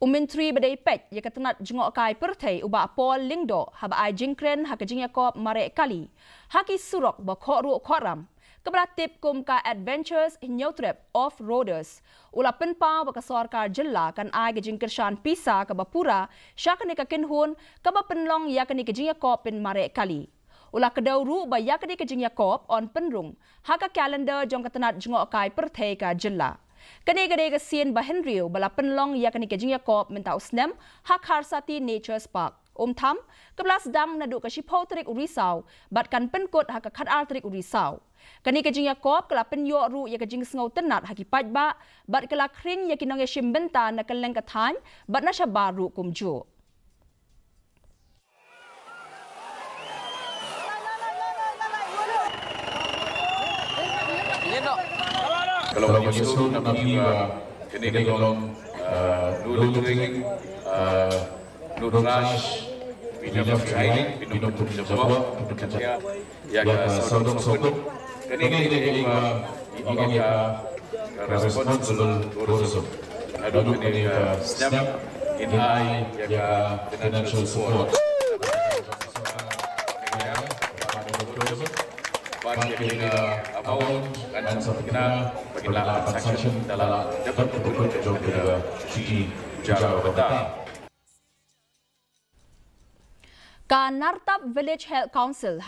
Menteri Badai Pek yang ketenat jengok kai pertai ubah Paul Lingdo haba ai jingkren hak jing Yakob marek kali. Haki surok bakok ru koram. Keberatip kum ka Adventures New Trip Off-Roaders. Ula penpa bakasor kar jela kan ai jing kershan pisa ke bapura syakani ka kinhun ke penlong yakani ke jing Yakob pin marek kali. Ulah kedau ru ba yakani ke jing Yakob on penrung haka kalender jong ketenat jengok kai pertai ka jela. Kene-kene ke sien bahan riu bala penlong ya kene ke jing Yakob minta usnem hak Harsati Nature Park. Tham kebelas dam nadu ke Shipau Terik Urisau batkan penkot hak khat al Terik Urisau. Kene ke jing Yakob kela penyo ru ya ke jing sengau tenat haki pajba bat kela kring ya kinong ya shimbenta na keleng kathan bat na baru kumju. Kalau menyusul nabi kini golong dulu dringing nudrash pinjam training pinjam sebuah kerja ya sodong kini ingat responsible tourism lalu kini snap in high ya financial support dan kita bagilah transaction dalam dapat berkunjung ke Sigi Jakarta. Ka Nartap Village Health Council